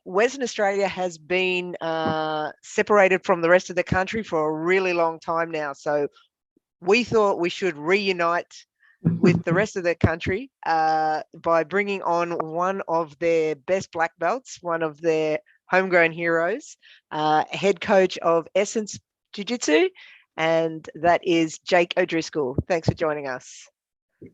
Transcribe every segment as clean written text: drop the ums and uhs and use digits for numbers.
Western Australia has been separated from the rest of the country for a really long time now. So we thought we should reunite with the rest of the country by bringing on one of their best black belts, one of their homegrown heroes, head coach of Essence Jiu-Jitsu, and that is Jake O'Driscoll. Thanks for joining us.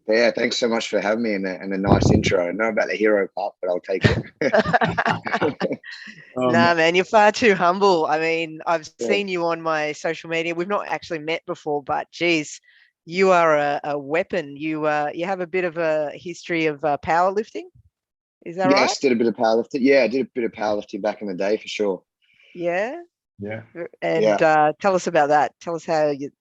Yeah, thanks so much for having me and a nice intro. I know about the hero part, but I'll take it. Nah, man, you're far too humble. I mean, I've seen you on my social media. We've not actually met before, but geez, you are a weapon. You have a bit of a history of powerlifting. Is that right? Yes, did a bit of powerlifting. Yeah, I did a bit of powerlifting back in the day for sure. Yeah. Yeah. And tell us about that. Tell us how you.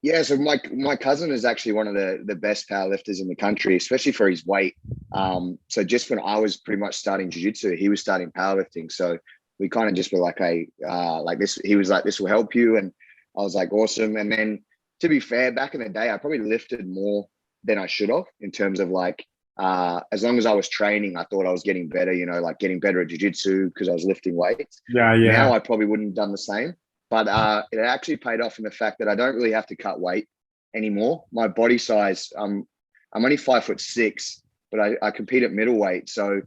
Yeah, so my cousin is actually one of the best powerlifters in the country, especially for his weight. So just when I was pretty much starting jiu-jitsu, he was starting powerlifting. So we kind of just were like, hey, like this, he was like, this will help you. And I was like, awesome. And then to be fair, back in the day, I probably lifted more than I should have in terms of like, as long as I was training, I thought I was getting better, like getting better at jiu-jitsu because I was lifting weights. Yeah. Now I probably wouldn't have done the same. But it actually paid off in the fact that I don't really have to cut weight anymore. My body size, I'm only 5'6", but I compete at middleweight. So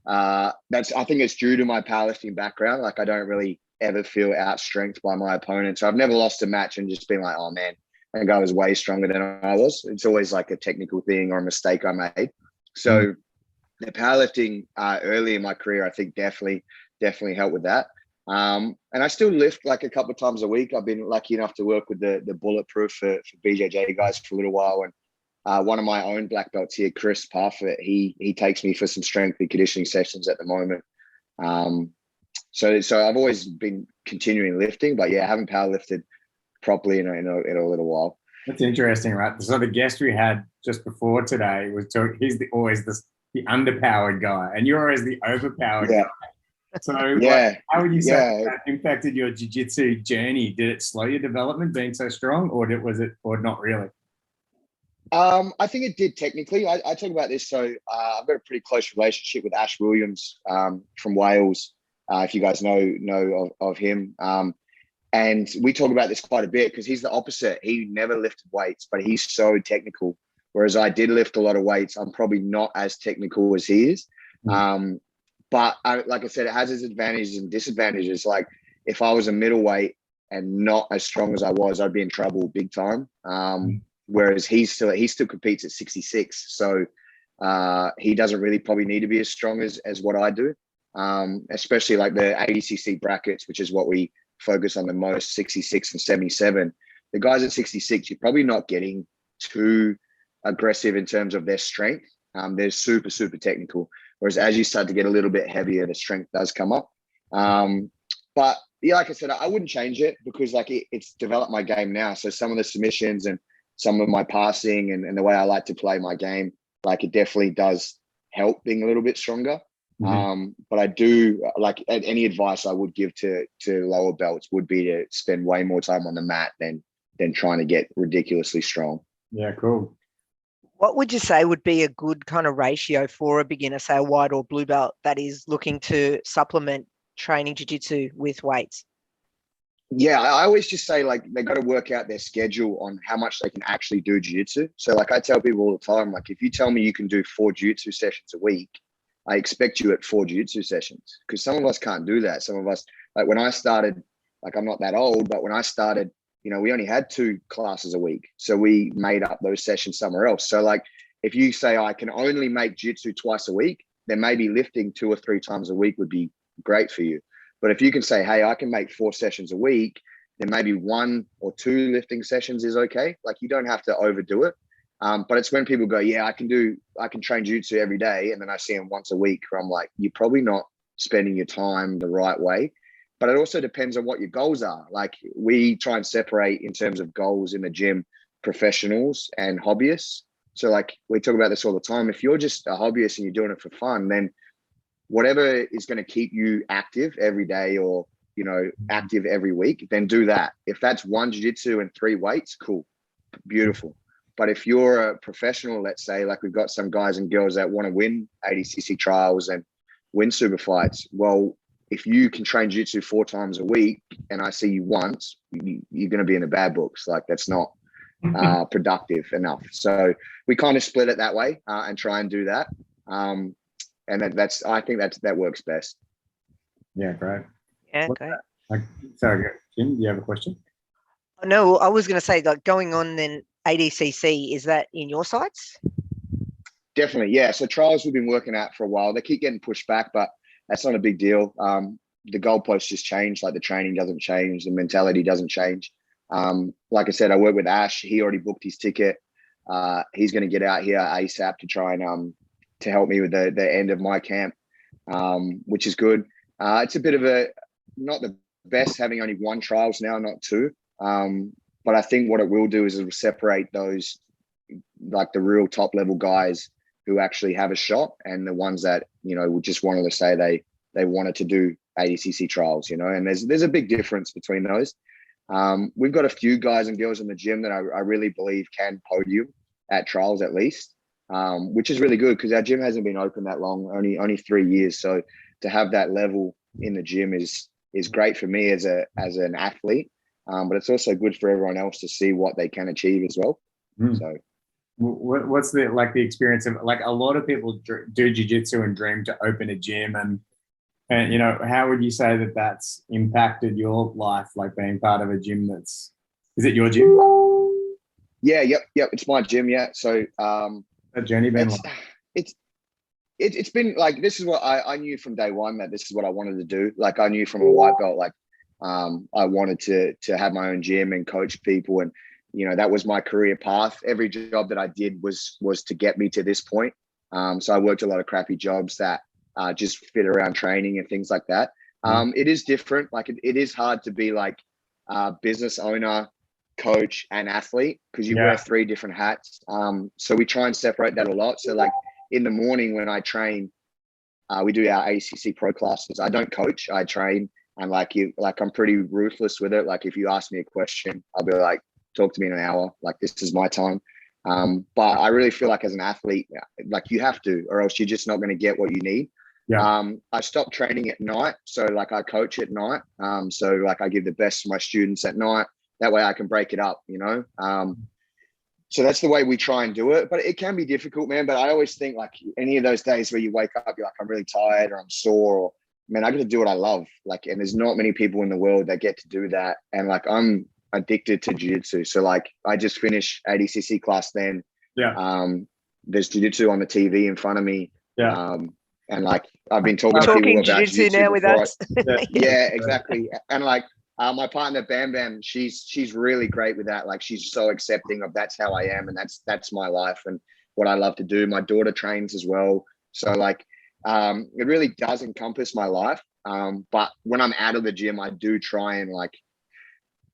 I think it's due to my powerlifting background. Like I don't really ever feel outstrengthed by my opponent. So I've never lost a match and just been like, oh man, I think I was way stronger than I was. It's always like a technical thing or a mistake I made. So the powerlifting early in my career, I think definitely helped with that. And I still lift like a couple of times a week. I've been lucky enough to work with the Bulletproof for BJJ guys for a little while. And one of my own black belts here, Chris Parfit, he takes me for some strength and conditioning sessions at the moment. So I've always been continuing lifting, but yeah, I haven't powerlifted properly in a little while. That's interesting, right? So the guest we had just before today was he's always the underpowered guy, and you're always the overpowered guy. So how would you say that impacted your jiu-jitsu journey? Did it slow your development being so strong, or not really? I think it did technically. I talk about this. So I've got a pretty close relationship with Ash Williams from Wales. If you guys know of him. And we talk about this quite a bit because he's the opposite. He never lifted weights, but he's so technical. Whereas I did lift a lot of weights. I'm probably not as technical as he is. But like I said, it has its advantages and disadvantages. Like if I was a middleweight and not as strong as I was, I'd be in trouble big time. Whereas he still competes at 66. So he doesn't really probably need to be as strong as what I do, especially like the Adcc brackets, which is what we focus on the most, 66 and 77. The guys at 66, you're probably not getting too aggressive in terms of their strength. They're super, super technical. Whereas as you start to get a little bit heavier, the strength does come up. But yeah, like I said, I wouldn't change it because like it's developed my game now. So some of the submissions and some of my passing and the way I like to play my game, like it definitely does help being a little bit stronger. But I do like any advice I would give to lower belts would be to spend way more time on the mat than trying to get ridiculously strong. Yeah, cool. What would you say would be a good kind of ratio for a beginner, say a white or blue belt that is looking to supplement training jiu-jitsu with weights? Yeah, I always just say like they got to work out their schedule on how much they can actually do jiu-jitsu. So like I tell people all the time, like if you tell me you can do 4 jiu-jitsu sessions a week, I expect you at 4 jiu-jitsu sessions because some of us can't do that. Some of us, like when I started, like I'm not that old, but when I started, we only had 2 classes a week. So we made up those sessions somewhere else. So like if you say I can only make jiu-jitsu twice a week, then maybe lifting 2 or 3 times a week would be great for you. But if you can say, hey, I can make 4 sessions a week, then maybe 1 or 2 lifting sessions is okay. Like you don't have to overdo it. But it's when people go, yeah, I can train jiu-jitsu every day. And then I see them once a week where I'm like, you're probably not spending your time the right way. But it also depends on what your goals are. Like we try and separate in terms of goals in the gym, professionals and hobbyists. So like we talk about this all the time. If you're just a hobbyist and you're doing it for fun, then whatever is going to keep you active every day or, active every week, then do that. If that's 1 jiu-jitsu and 3 weights, cool, beautiful. But if you're a professional, let's say, like we've got some guys and girls that want to win Adcc trials and win super fights. Well, if you can train jiu-jitsu 4 times a week and I see you once, you're going to be in the bad books. Like that's not productive enough. So we kind of split it that way and try and do that. And I think that works best. Yeah, great. Yeah, great. Sorry, Jim, do you have a question? No, I was going to say, like, going on then ADCC, is that in your sights? Definitely, yeah. So trials we've been working at for a while. They keep getting pushed back, but that's not a big deal. The goalposts just change. Like the training doesn't change, the mentality doesn't change. Like I said, I work with Ash. He already booked his ticket. He's going to get out here ASAP to try and to help me with the end of my camp, which is good. It's a bit of not the best having only 1 trials now, not 2. But I think what it will do is it will separate those, like the real top level guys who actually have a shot and the ones that, would just wanted to say they wanted to do ADCC trials, and there's a big difference between those. We've got a few guys and girls in the gym that I really believe can podium at trials at least, which is really good because our gym hasn't been open that long, only 3 years. So to have that level in the gym is great for me as an athlete, but it's also good for everyone else to see what they can achieve as well. So what's the experience of, like, a lot of people do jiu-jitsu and dream to open a gym, and how would you say that that's impacted your life, like being part of a gym? Is it your gym? Yeah, yep, it's my gym. Yeah. So that journey been like? It's been like, this is what I knew from day one, that this is what I wanted to do. Like I knew from a white belt, like I wanted to have my own gym and coach people, and that was my career path. Every job that I did was to get me to this point. So I worked a lot of crappy jobs that just fit around training and things like that. It is different. Like it is hard to be like business owner, coach, and athlete because you wear 3 different hats. So we try and separate that a lot. So like in the morning when I train, we do our ACC pro classes. I don't coach, I train, and I'm pretty ruthless with it. Like if you ask me a question, I'll be like, talk to me in an hour. Like this is my time. But I really feel like as an athlete, like you have to, or else you're just not going to get what you need. Yeah. I stopped training at night. So like I coach at night. So like I give the best to my students at night. That way I can break it up, So that's the way we try and do it. But it can be difficult, man. But I always think like any of those days where you wake up, you're like, I'm really tired or I'm sore, or man, I got to do what I love. Like, and there's not many people in the world that get to do that. And like, I'm addicted to jiu-jitsu. So like I just finished ADCC class then. Yeah. There's jiu-jitsu on the TV in front of me. Yeah. And like I've been talking to people about jiu-jitsu now with us. Yeah, exactly. And like my partner Bam Bam, she's really great with that. Like she's so accepting of that's how I am, and that's my life and what I love to do. My daughter trains as well. So like it really does encompass my life. But when I'm out of the gym, I do try and like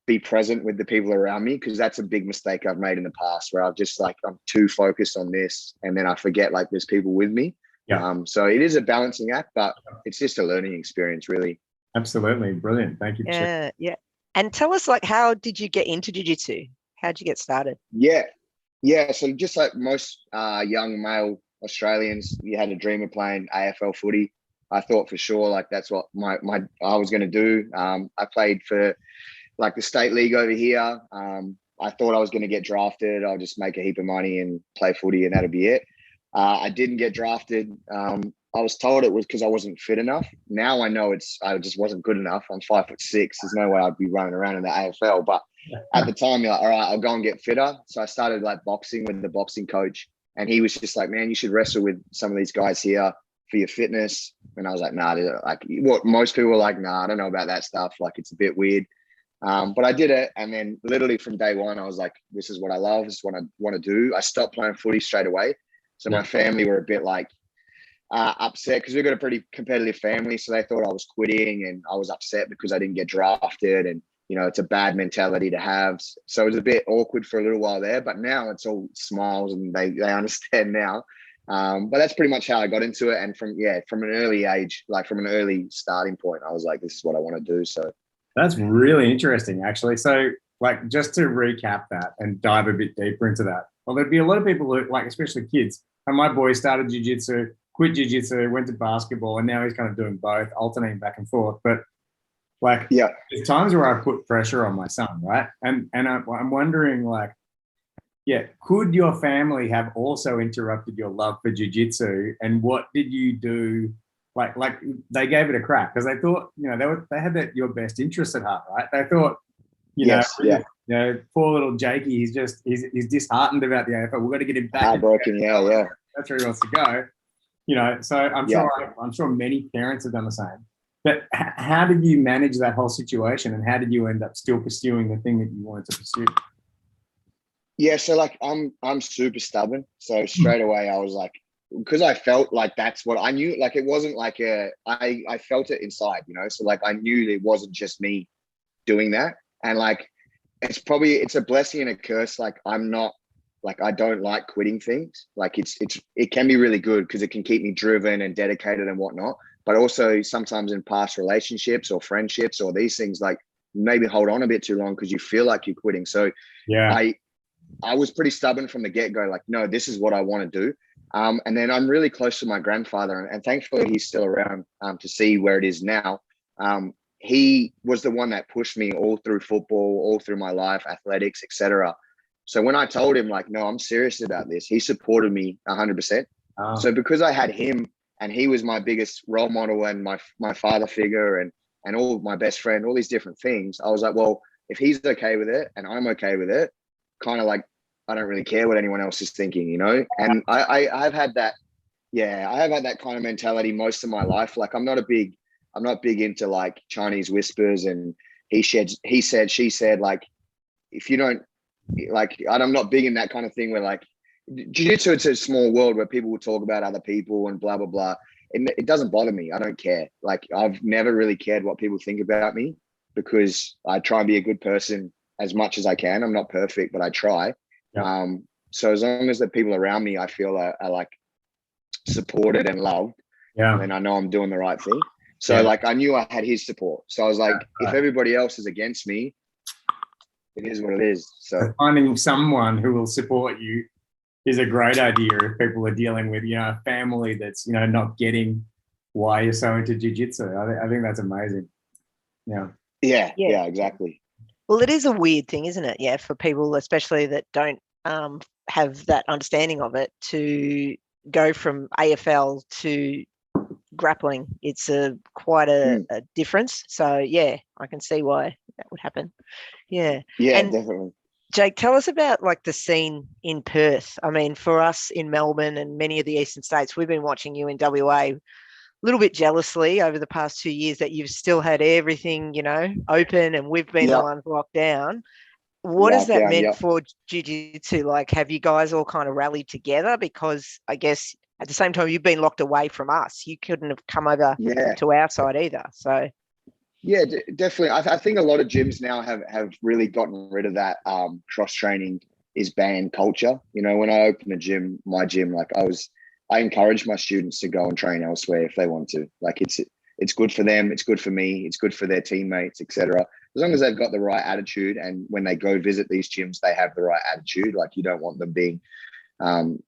be present with the people around me, because that's a big mistake I've made in the past where I've just like, I'm too focused on this and then I forget like there's people with me. Yeah. So it is a balancing act, but it's just a learning experience, really. Absolutely. Brilliant. Thank you. Yeah. Yeah. And tell us, like, how did you get into jiu-jitsu? How'd you get started? Yeah. So just like most young male Australians, you had a dream of playing AFL footy. I thought for sure like that's what I was going to do. I played for like the state league over here. I thought I was going to get drafted. I'll just make a heap of money and play footy and that'll be it. I didn't get drafted. I was told it was because I wasn't fit enough. Now I know I just wasn't good enough. I'm 5'6". There's no way I'd be running around in the AFL. But at the time, you're like, all right, I'll go and get fitter. So I started like boxing with the boxing coach, and he was just like, man, you should wrestle with some of these guys here for your fitness. And I was like, nah, like what most people were like, nah, I don't know about that stuff. Like it's a bit weird. But I did it. And then literally from day one, I was like, this is what I love. This is what I want to do. I stopped playing footy straight away. So my family were a bit like upset because we've got a pretty competitive family. So they thought I was quitting, and I was upset because I didn't get drafted. And, it's a bad mentality to have. So it was a bit awkward for a little while there, but now it's all smiles and they understand now. But that's pretty much how I got into it. And from an early age, like from an early starting point, I was like, this is what I want to do. So that's really interesting, actually. So like, just to recap that and dive a bit deeper into that. Well, there'd be a lot of people who, like, especially kids. And my boy started jiu-jitsu. quit jiu-jitsu, went to basketball, and now he's kind of doing both, alternating back and forth. But like, Yeah. there's times where I put pressure on my son, right? And I'm wondering, like, yeah, could your family have also interrupted your love for jiu-jitsu? And what did you do? Like they gave it a crack because they thought, you know, they had your best interests at heart, right? They thought, Yes, yeah. you know, poor little Jakey, he's disheartened about the AFL. We've got to get him back. Heartbroken, yeah. That's where he wants to go. You know, so I'm sure many parents have done the same. But how did you manage that whole situation, and how did you end up still pursuing the thing that you wanted to pursue? Yeah, so like I'm super stubborn. So straight away I was like, because I felt like that's what I knew. Like it wasn't like I felt it inside, you know. So like I knew it wasn't just me doing that, and like it's a blessing and a curse. Like I'm not like I don't like quitting things. Like it can be really good because it can keep me driven and dedicated and whatnot. But also sometimes in past relationships or friendships or these things, like maybe hold on a bit too long because you feel like you're quitting. So yeah, I was pretty stubborn from the get-go, like, no, this is what I want to do. And then I'm really close to my grandfather, and thankfully he's still around to see where it is now. He was the one that pushed me all through football, all through my life, athletics, etc. So when I told him, like, no, I'm serious about this, he supported me 100%. So because I had him, and he was my biggest role model and my father figure and all my best friend, all these different things, I was like, well, if he's okay with it and I'm okay with it, kind of like, I don't really care what anyone else is thinking, you know? And I've had that, I have had that kind of mentality most of my life. Like I'm not big into like Chinese whispers and he said, she said, like, if you don't like, I'm not big in that kind of thing where like jiu-jitsu, it's a small world where people will talk about other people and blah, blah, blah. It doesn't bother me. I don't care. Like I've never really cared what people think about me because I try and be a good person as much as I can. I'm not perfect, but I try. Yeah. So as long as the people around me, I feel are like supported and loved, then I know I'm doing the right thing. So like I knew I had his support. So I was like, if everybody else is against me, it is what it is. So finding someone who will support you is a great idea if people are dealing with, you know, a family that's, you know, not getting why you're so into jiu-jitsu. I think that's amazing. Yeah, exactly. Well, it is a weird thing, isn't it? Yeah, for people, especially that don't have that understanding of it, to go from AFL to grappling. It's quite a difference. So, yeah, I can see why that would happen. Yeah. Yeah, and definitely. Jake, tell us about like the scene in Perth. I mean, for us in Melbourne and many of the eastern states, we've been watching you in WA a little bit jealously over the past 2 years that you've still had everything, you know, open, and we've been the ones locked down. What has that meant for jiu-jitsu? Like, have you guys all kind of rallied together? Because I guess at the same time, you've been locked away from us. You couldn't have come over to our side either. So yeah, definitely. I think a lot of gyms now have really gotten rid of that cross training is banned culture. You know, when I opened my gym, like I encourage my students to go and train elsewhere if they want to. Like it's good for them, it's good for me, it's good for their teammates, etc. As long as they've got the right attitude, and when they go visit these gyms, they have the right attitude. Like you don't want them being like,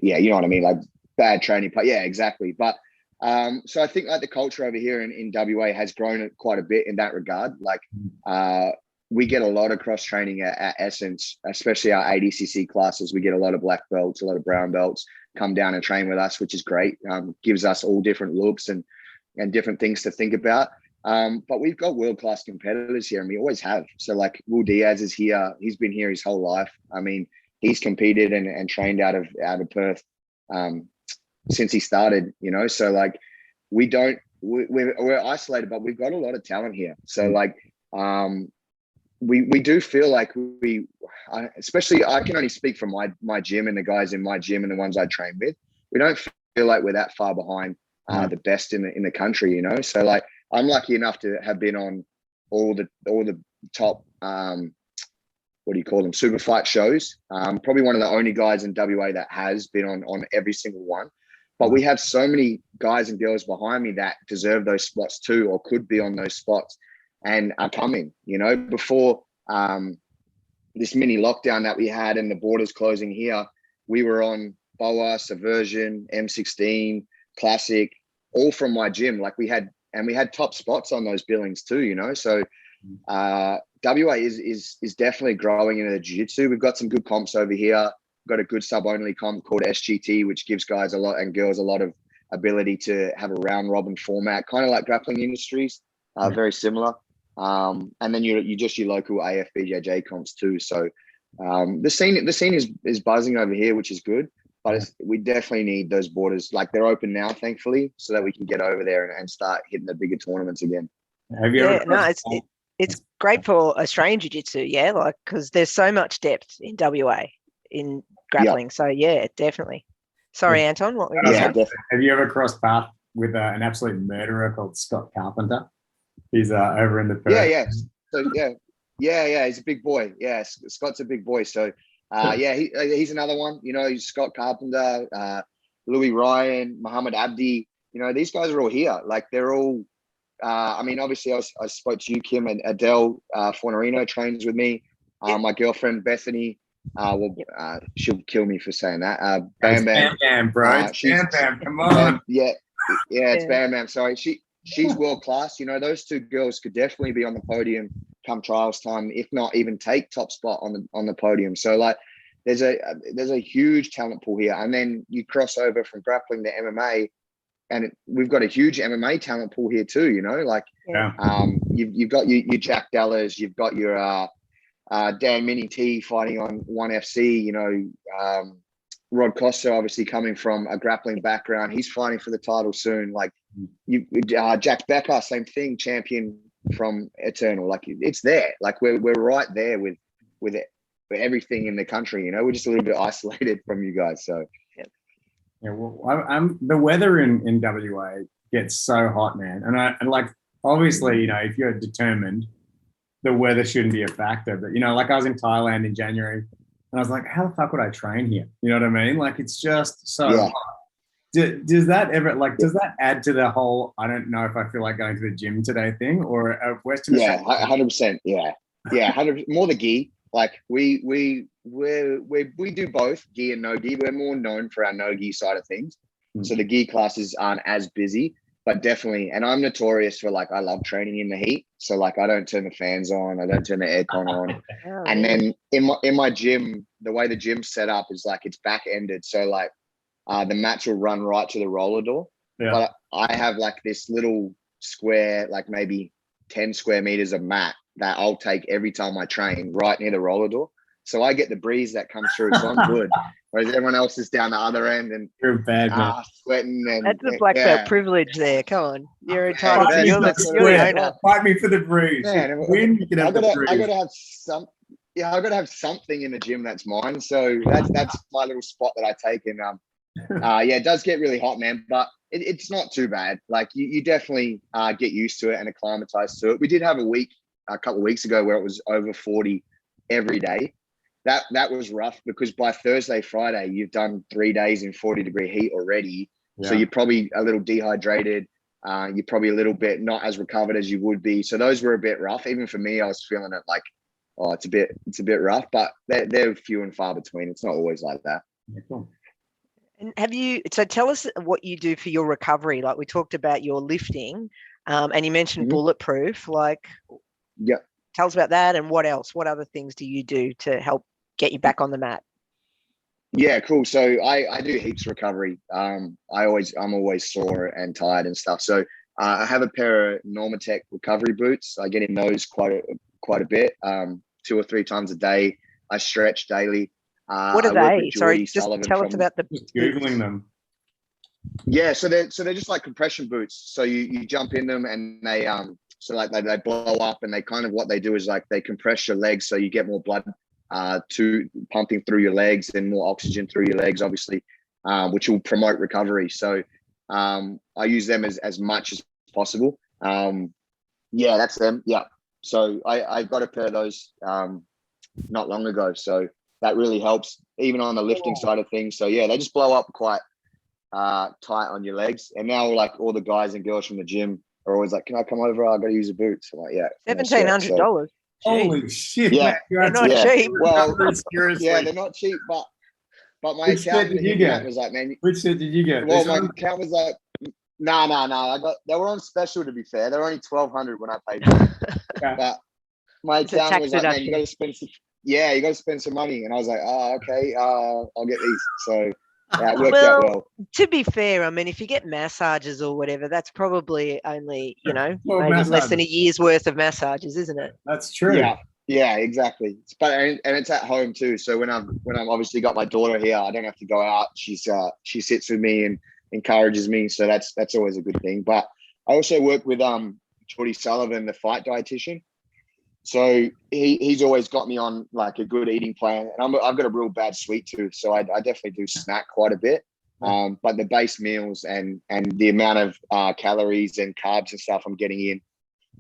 you know what I mean, like bad training play. Yeah, exactly. But so I think like the culture over here in WA has grown quite a bit in that regard. Like we get a lot of cross training at Essence, especially our Adcc classes. We get a lot of black belts, a lot of brown belts come down and train with us, which is great. Gives us all different looks and different things to think about. But we've got world-class competitors here, and we always have. So like Will Diaz is here. He's been here his whole life. I mean, he's competed and trained out of Perth since he started, you know. So like we're isolated, but we've got a lot of talent here. So like we do feel like especially I can only speak for my gym and the guys in my gym and the ones I train with. We don't feel like we're that far behind the best in the country, you know. So like I'm lucky enough to have been on all the top what do you call them, super fight shows. Probably one of the only guys in WA that has been on every single one. But we have so many guys and girls behind me that deserve those spots too, or could be on those spots and are coming, you know. Before this mini lockdown that we had and the borders closing here, we were on Boa, Subversion, M16, Classic, all from my gym. Like we had top spots on those billings too, you know. So WA is definitely growing into the jiu-jitsu. We've got some good comps over here. We've got a good sub-only comp called SGT, which gives guys a lot and girls a lot of ability to have a round robin format, kind of like Grappling Industries, very similar. And then you just your local AFBJJ comps too. So the scene is buzzing over here, which is good. But we definitely need those borders. Like they're open now, thankfully, so that we can get over there and start hitting the bigger tournaments again. Have you ever? No, it's great for Australian Jiu-Jitsu, yeah, like because there's so much depth in WA in grappling. So yeah, definitely. Sorry, Anton, what were you saying? Have you ever crossed paths with an absolute murderer called Scott Carpenter? He's over in the Perth. So he's a big boy. Yeah, Scott's a big boy. So he's another one. You know, Scott Carpenter, Louis Ryan, Muhammad Abdi. You know, these guys are all here. Like they're all. I mean, obviously, I spoke to you, Kim, and Adele Fornerino trains with me. My girlfriend Bethany. She'll kill me for saying that. Bam Bam, bro. Bam Bam, come on. It's Bam Bam. Sorry, she's world class. You know, those two girls could definitely be on the podium come trials time, if not even take top spot on the podium. So like, there's a huge talent pool here, and then you cross over from grappling to MMA. And we've got a huge MMA talent pool here too, you know, like you've got your Jack Dallas, you've got your Dan Mini T fighting on ONE FC, you know, RoD Costa obviously coming from a grappling background. He's fighting for the title soon. Like Jack Becker, same thing, champion from Eternal. Like it's there. Like we're right there with it, with everything in the country, you know, we're just a little bit isolated from you guys. So yeah, well, I'm the weather in WA gets so hot, man, and like obviously, you know, if you're determined, the weather shouldn't be a factor. But you know, like I was in Thailand in January, and I was like, how the fuck would I train here? You know what I mean? Like it's just so hot. Does that add to the whole I don't know if I feel like going to the gym today thing, or a Western? 100%. Yeah, 100 more the gi. Like we do both gi and no gi. We're more known for our no gi side of things. So the gi classes aren't as busy, but definitely. And I'm notorious for like, I love training in the heat. So like, I don't turn the fans on. I don't turn the aircon on. And then in my gym, the way the gym's set up is like, it's back ended. So like the mats will run right to the roller door. Yeah. But I have like this little square, like maybe 10 square meters of mat that I'll take every time I train right near the roller door. So I get the breeze that comes through. So I'm good. Whereas everyone else is down the other end and you're bad, man. Sweating. And, that's a black belt privilege there. Come on. You're entitled to you're the owner. Fight me for the breeze. Man, you can have the breeze. I gotta have some. Yeah, I gotta have something in the gym that's mine. So that's my little spot that I take. And it does get really hot, man. But it's not too bad. Like you definitely get used to it and acclimatize to it. We did have a couple of weeks ago where it was over 40 every day. That was rough because by Thursday, Friday, you've done 3 days in 40-degree heat already. Yeah. So you're probably a little dehydrated. You're probably a little bit not as recovered as you would be. So those were a bit rough. Even for me, I was feeling it like, it's a bit rough, but they're few and far between. It's not always like that. Yeah, cool. And so tell us what you do for your recovery. Like we talked about your lifting, and you mentioned bulletproof. Like, tell us about that and what else? What other things do you do to help get you back on the mat? Yeah, cool. So I do heaps of recovery. I'm always sore and tired and stuff. So I have a pair of Normatec recovery boots. I get in those quite a bit, 2 or 3 times a day. I stretch daily. What are they? Sorry, just tell us about the Googling them. Yeah, so they're just like compression boots. So you jump in them and they they blow up, and they kind of what they do is like they compress your legs so you get more blood to pumping through your legs and more oxygen through your legs, obviously, which will promote recovery. So I use them as much as possible. That's them. Yeah. So I got a pair of those not long ago. So that really helps even on the lifting side of things. So yeah, they just blow up quite tight on your legs. And now like all the guys and girls from the gym are always like, can I come over? I got to use a boot. So like, yeah. But my Which set accountant did you hit me up get? was like, man, Which set did you get? well, This my one? account was like, no. They were on special, to be fair. They were only 1,200 when I paid for them. Okay. But my It's a accountant tax was like, man, you deduction. got to spend some, yeah, you got to spend some money. And I was like, oh, okay, I'll get these. So yeah, it worked out well. To be fair, I mean, if you get massages or whatever, that's probably only, Well, maybe less than a massages. year's worth of massages, isn't it? That's true. Yeah, exactly. But and it's at home too. So when I'm obviously got my daughter here, I don't have to go out. She sits with me and encourages me. So that's always a good thing. But I also work with Geordie Sullivan, the fight dietitian. So he's always got me on like a good eating plan, and I've got a real bad sweet tooth, so I definitely do snack quite a bit. But the base meals and the amount of calories and carbs and stuff I'm getting in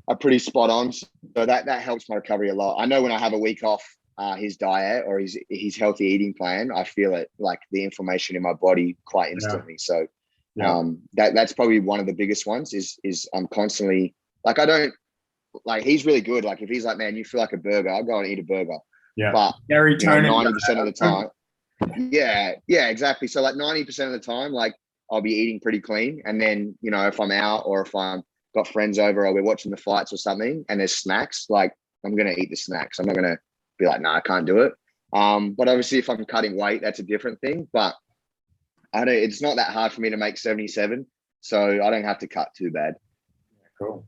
are pretty spot on. So that helps my recovery a lot. I know when I have a week off his diet or his healthy eating plan, I feel it like the inflammation in my body quite instantly. So that's probably one of the biggest ones. Is I'm constantly like I don't. Like he's really good. Like if he's like, man, you feel like a burger, I'll go and eat a burger. Yeah. But Gary Tony 90% of the time. Yeah, exactly. So like 90% of the time, like I'll be eating pretty clean. And then, if I'm out or if I'm got friends over or we're watching the fights or something and there's snacks, like I'm gonna eat the snacks. I'm not gonna be like, no, I can't do it. But obviously if I'm cutting weight, that's a different thing. But it's not that hard for me to make 77. So I don't have to cut too bad. Cool.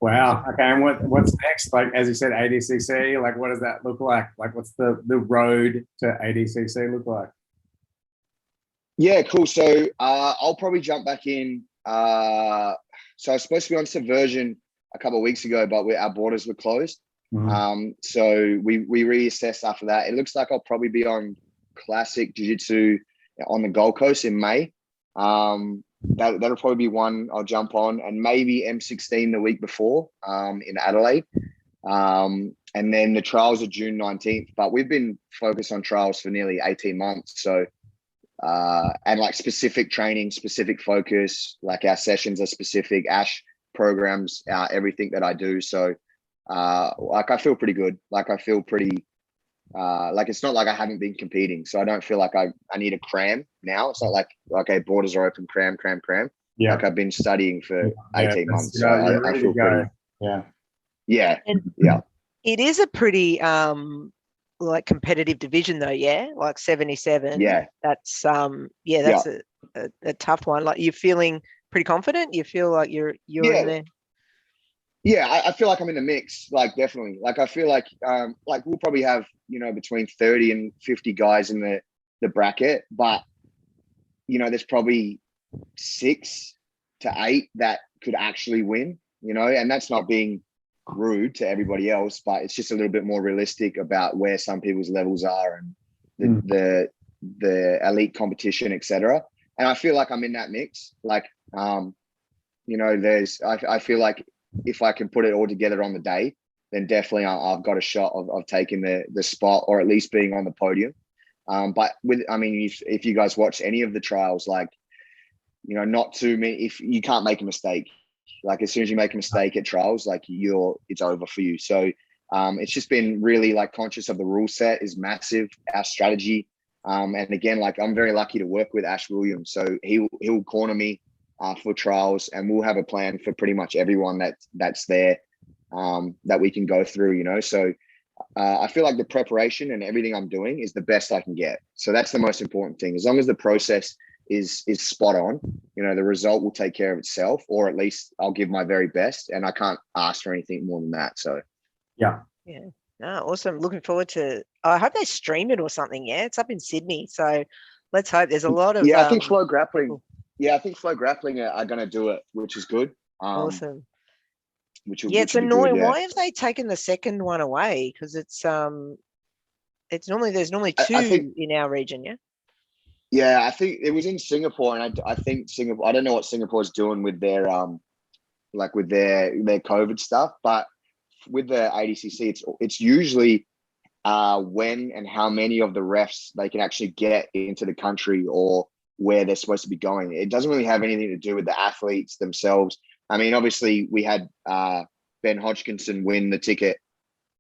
Wow. Okay. And what's next? Like, as you said, ADCC, like, what does that look like? Like, what's the road to ADCC look like? Yeah, cool. So I'll probably jump back in. So I was supposed to be on Subversion a couple of weeks ago, but our borders were closed. So we reassessed after that. It looks like I'll probably be on Classic Jiu-Jitsu on the Gold Coast in May. That'll probably be one I'll jump on, and maybe M16 the week before in Adelaide. And then the trials are June 19th, but we've been focused on trials for nearly 18 months. So, and like specific training, specific focus, like our sessions are specific, Ash programs, everything that I do. So, like I feel pretty good. Like I feel pretty, like it's not like I haven't been competing, so I don't feel like I need a cram now. It's not like, okay, borders are open, cram. Yeah. Like I've been studying for 18 months, so I feel pretty. Yeah. It is a pretty like competitive division though, yeah. Like 77. Yeah. That's that's a tough one. Like you're feeling pretty confident. You feel like you're in there. Yeah, I feel like I'm in the mix, like definitely. Like I feel like we'll probably have, between 30 and 50 guys in the bracket, but there's probably 6 to 8 that could actually win, and that's not being rude to everybody else, but it's just a little bit more realistic about where some people's levels are and the elite competition, etc. And I feel like I'm in that mix. Like I feel like if I can put it all together on the day, then definitely I've got a shot of taking the spot or at least being on the podium. But if you guys watch any of the trials, like, not too many, if you can't make a mistake, like as soon as you make a mistake at trials, like it's over for you. So it's just been really like conscious of the rule set is massive, our strategy. And again, like I'm very lucky to work with Ash Williams. So he'll corner me for trials, and we'll have a plan for pretty much everyone that's there that we can go through, so I feel like the preparation and everything I'm doing is the best I can get. So that's the most important thing. As long as the process is spot on, the result will take care of itself, or at least I'll give my very best, and I can't ask for anything more than that. So yeah. Awesome. Looking forward to, I hope they stream it or something. Yeah, it's up in Sydney, so let's hope. There's a lot of I think Flow Grappling are going to do it, which is good. Awesome. It's annoying. Good, Why have they taken the second one away? Because it's normally there's two in our region. Yeah, I think it was in Singapore, and I think Singapore. I don't know what Singapore is doing with their with their COVID stuff, but with the ADCC, it's usually when and how many of the refs they can actually get into the country or where they're supposed to be going. It doesn't really have anything to do with the athletes themselves. I mean, obviously, we had Ben Hodgkinson win the ticket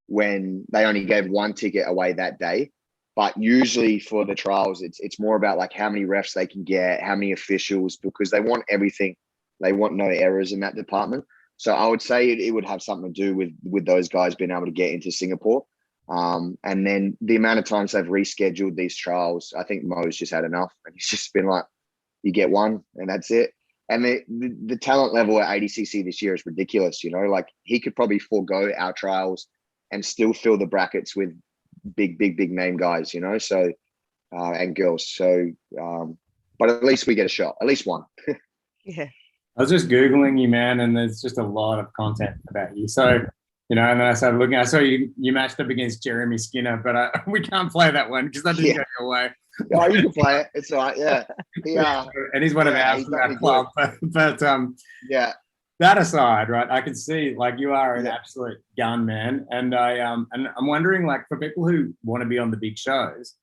when they only gave one ticket away that day. But usually for the trials, it's more about like how many refs they can get, how many officials, because they want everything. They want no errors in that department. So I would say it would have something to do with those guys being able to get into Singapore. And then the amount of times they've rescheduled these trials, I think Mo's just had enough. And he's just been like, you get one and that's it. And the talent level at Adcc this year is ridiculous. You know, like he could probably forego our trials and still fill the brackets with big name guys, you know, so, and girls. So, but at least we get a shot, at least one. Yeah. I was just Googling you, man, and there's just a lot of content about you. So, you know, and then I started looking, I saw you matched up against Jeremy Skinner, but we can't play that one because that didn't go your way. Oh, you can play it. It's all right. Yeah. Yeah. And he's one of ours from our club. But yeah. That aside, right, I can see like you are an absolute gun, man. And and I'm wondering, like, for people who want to be on the big shows,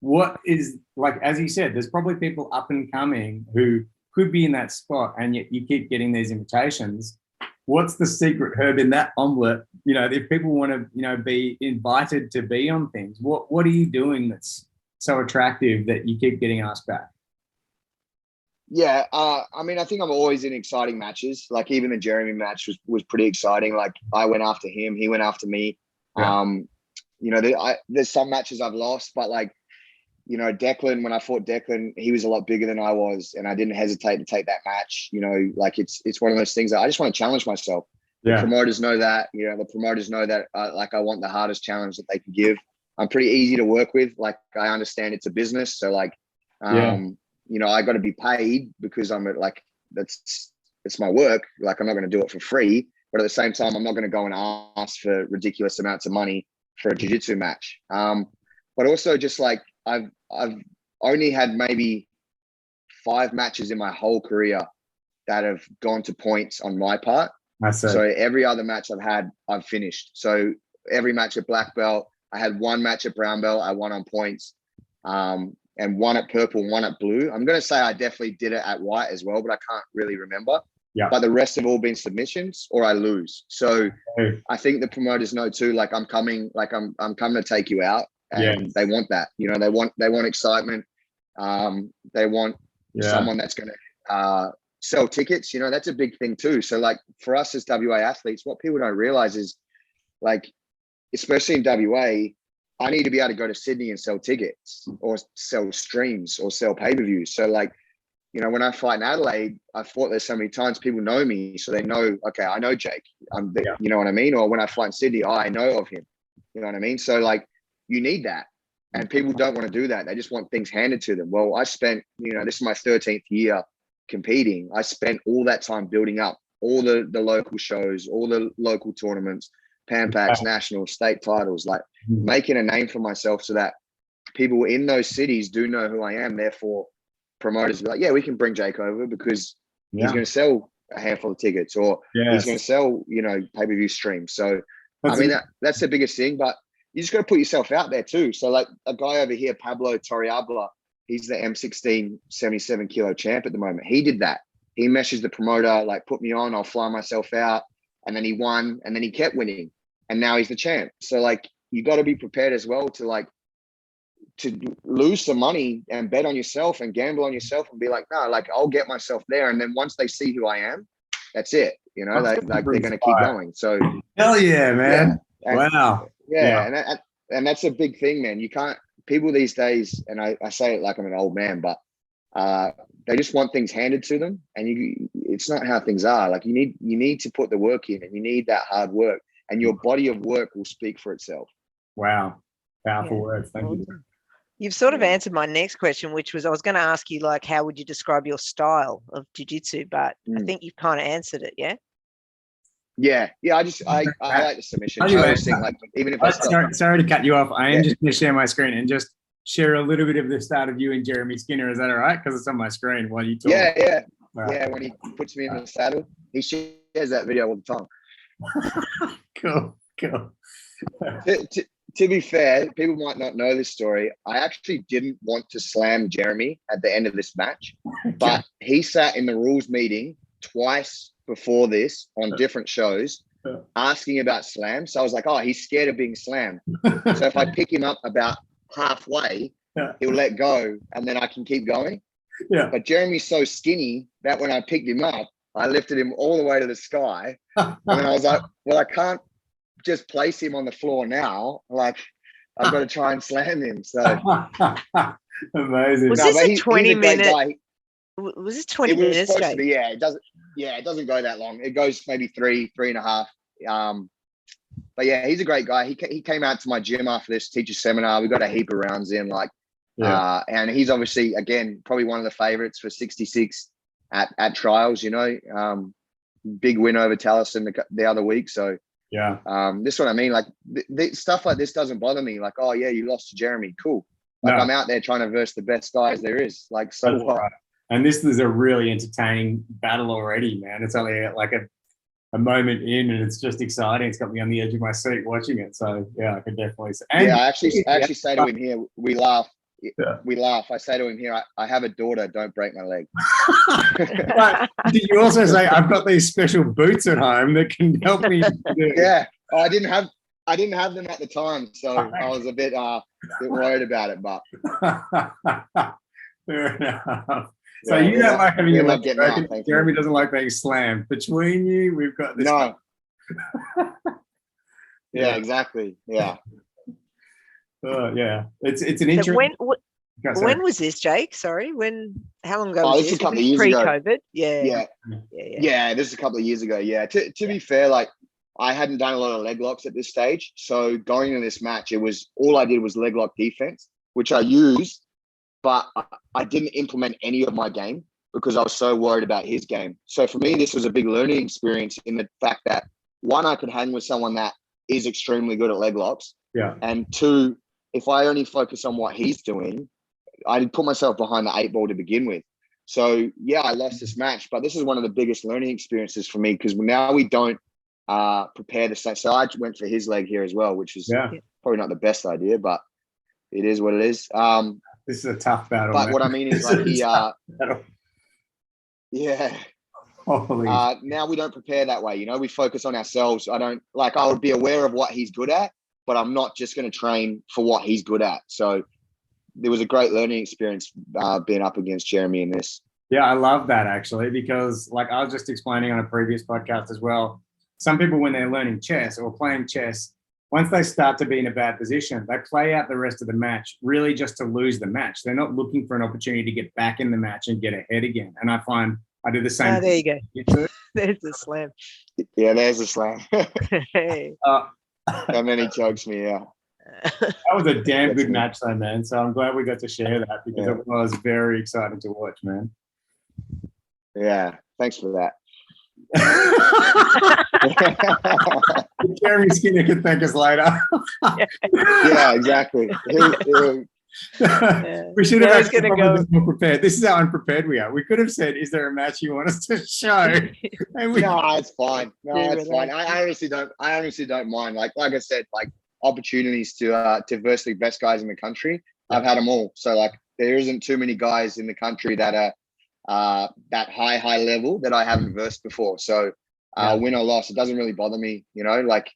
what is, like, as you said, there's probably people up and coming who could be in that spot, and yet you keep getting these invitations. What's the secret herb in that omelet? You know, if people want to, you know, be invited to be on things, what are you doing that's so attractive that you keep getting asked back? Yeah, I mean, I think I'm always in exciting matches. Like even the Jeremy match was pretty exciting. Like I went after him, he went after me. Yeah. You know, there's some matches I've lost, but like, you know, Declan, when I fought Declan, he was a lot bigger than I was, and I didn't hesitate to take that match. You know, like it's one of those things that I just want to challenge myself. Yeah. The promoters know that. You know, the promoters know that. Like I want the hardest challenge that they can give. I'm pretty easy to work with. Like I understand it's a business, so like, you know, I got to be paid because I'm like it's my work. Like I'm not going to do it for free, but at the same time, I'm not going to go and ask for ridiculous amounts of money for a jiu-jitsu match. But also just like I've only had maybe 5 matches in my whole career that have gone to points on my part. So every other match I've had, I've finished. So every match at black belt, I had 1 match at brown belt, I won on points, and 1 at purple, 1 at blue. I'm going to say I definitely did it at white as well, but I can't really remember. Yeah. But the rest have all been submissions or I lose. So I think the promoters know too, like I'm coming to take you out. And they want that, you know, they want excitement. They want someone that's going to sell tickets. You know, that's a big thing too. So like for us as WA athletes, what people don't realize is like, especially in WA, I need to be able to go to Sydney and sell tickets or sell streams or sell pay-per-views. So like, you know, when I fight in Adelaide, I fought there so many times, people know me. So they know, okay, I know Jake, you know what I mean? Or when I fight in Sydney, I know of him, you know what I mean? So like, you need that. And people don't want to do that. They just want things handed to them. Well, I spent, you know, this is my 13th year competing. I spent all that time building up all the local shows, all the local tournaments, Pan Packs, national, state titles, like making a name for myself so that people in those cities do know who I am. Therefore, promoters be like, yeah, we can bring Jake over because he's going to sell a handful of tickets or he's going to sell, you know, pay-per-view streams. So, I mean, that's the biggest thing, but you just got to put yourself out there too. So like a guy over here, Pablo Torrealba, he's the M16 77 kilo champ at the moment. He did that. He messaged the promoter, like, put me on, I'll fly myself out. And then he won and then he kept winning. And now he's the champ. So like, you got to be prepared as well to lose some money and bet on yourself and gamble on yourself and be like, no, like I'll get myself there. And then once they see who I am, that's it. You know, they're going to keep going. So hell yeah, man. Yeah. Wow. Yeah. And that's a big thing, man. You can't, people these days, and I say it like I'm an old man, but they just want things handed to them, and it's not how things are. Like you need to put the work in, and you need that hard work, and your body of work will speak for itself. Wow. Powerful words. Thank you. You've sort of answered my next question, which was I was going to ask you, like, how would you describe your style of jiu-jitsu? But I think you've kind of answered it, yeah? Yeah. I like the submission. I always think, like, even if sorry to cut you off. I am just going to share my screen and just share a little bit of the start of you and Jeremy Skinner. Is that all right? Because it's on my screen while you talk. Yeah. Yeah, when he puts me in the saddle, he shares that video all the time. Cool. To be fair, people might not know this story. I actually didn't want to slam Jeremy at the end of this match, but he sat in the rules meeting twice before this on different shows asking about slams. So I was like, oh, he's scared of being slammed. So if I pick him up about halfway, he'll let go, and then I can keep going. Yeah. But Jeremy's so skinny that when I picked him up, I lifted him all the way to the sky. And then I was like, well, I can't just place him on the floor now. Like, I've got to try and slam him. So amazing. Was this a 20-minute? Was this 20 minutes? It was supposed Jake? to be, yeah. It doesn't go that long. It goes maybe three and a half. But yeah, he's a great guy. He came out to my gym after this teacher seminar. We got a heap of rounds in, and he's obviously, again, probably one of the favorites for 66 at trials, you know. Big win over Taliesin the other week. So yeah, this is what I mean. Like stuff like this doesn't bother me. Like, oh yeah, you lost to Jeremy. Cool. Like I'm out there trying to verse the best guys there is. Like, so what? Right. And this is a really entertaining battle already, man. It's only like a moment in, and it's just exciting. It's got me on the edge of my seat watching it. So yeah, I can definitely say. And I actually say to him here, we laugh. Yeah. We laugh. I say to him here, I have a daughter. Don't break my leg. But did you also say I've got these special boots at home that can help me? Yeah, I didn't have them at the time, so I was a bit worried about it. But fair enough. So you don't like having your leg broken. Jeremy doesn't like being slammed. Between you, we've got this. No. Yeah, exactly. Yeah. Yeah, it's an interesting. When was this, Jake? Sorry, how long ago was this? This a couple of years pre-COVID? ago. Yeah. This is a couple of years ago. Yeah. To be fair, like I hadn't done a lot of leg locks at this stage, so going into this match, it was all I did was leg lock defense, which I used, but I didn't implement any of my game because I was so worried about his game. So for me, this was a big learning experience in the fact that one, I could hang with someone that is extremely good at leg locks. Yeah. And two, if I only focus on what he's doing, I'd put myself behind the 8 ball to begin with. So yeah, I lost this match, but this is one of the biggest learning experiences for me because now we don't prepare the same. So I went for his leg here as well, which is probably not the best idea, but it is what it is. This is a tough battle. But man. what I mean is like now we don't prepare that way. You know, we focus on ourselves. I would be aware of what he's good at, but I'm not just going to train for what he's good at. So there was a great learning experience being up against Jeremy in this. Yeah, I love that actually, because like I was just explaining on a previous podcast as well, some people when they're learning chess or playing chess, once they start to be in a bad position, they play out the rest of the match really just to lose the match. They're not looking for an opportunity to get back in the match and get ahead again. And I find I do the same. There you go. There's the slam. Yeah, there's the slam. Hey. And then he chokes me, yeah. That was a damn good match though, man. So I'm glad we got to share that because it was very exciting to watch, man. Yeah, thanks for that. Jeremy Skinner can thank us later. Yeah, exactly. We should have actually been more prepared. This is how unprepared we are. We could have said, "Is there a match you want us to show?" And no, it's fine. No, it's fine. I honestly don't mind. Like I said, like opportunities to verse the best guys in the country. I've had them all. So like there isn't too many guys in the country that are that high level that I haven't versed before. So win or loss, it doesn't really bother me. You know, like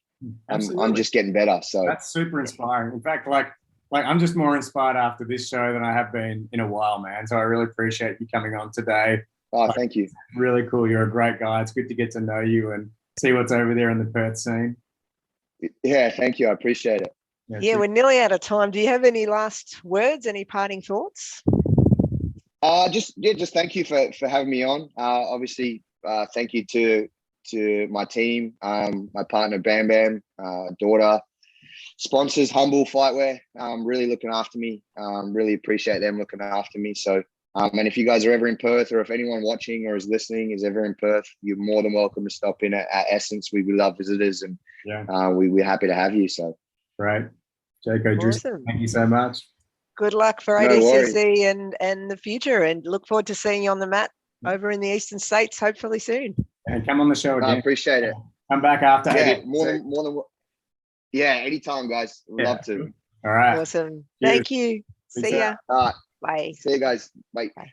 I'm just getting better. So that's super inspiring. In fact, like I'm just more inspired after this show than I have been in a while, man. So I really appreciate you coming on today. Oh, thank you. Really cool. You're a great guy. It's good to get to know you and see what's over there in the Perth scene. Yeah, thank you. I appreciate it. Yeah, we're nearly out of time. Do you have any last words, any parting thoughts? Just thank you for having me on. Obviously, thank you to my team, my partner Bam Bam, daughter, sponsors, Humble Fightwear, really looking after me. Really appreciate them looking after me. So, and if you guys are ever in Perth, or if anyone watching or is listening is ever in Perth, you're more than welcome to stop in at Essence. We love visitors, and we're happy to have you. So, right, Jaco, awesome. Thank you so much. Good luck for ADCC and the future, and look forward to seeing you on the mat over in the Eastern States, hopefully soon. And come on the show again. I appreciate it. Come back after. Yeah, more than. Yeah, anytime, guys. Love to. All right. Awesome. Cheers. Thank you. See ya. All right. Bye. See you guys. Bye. Bye.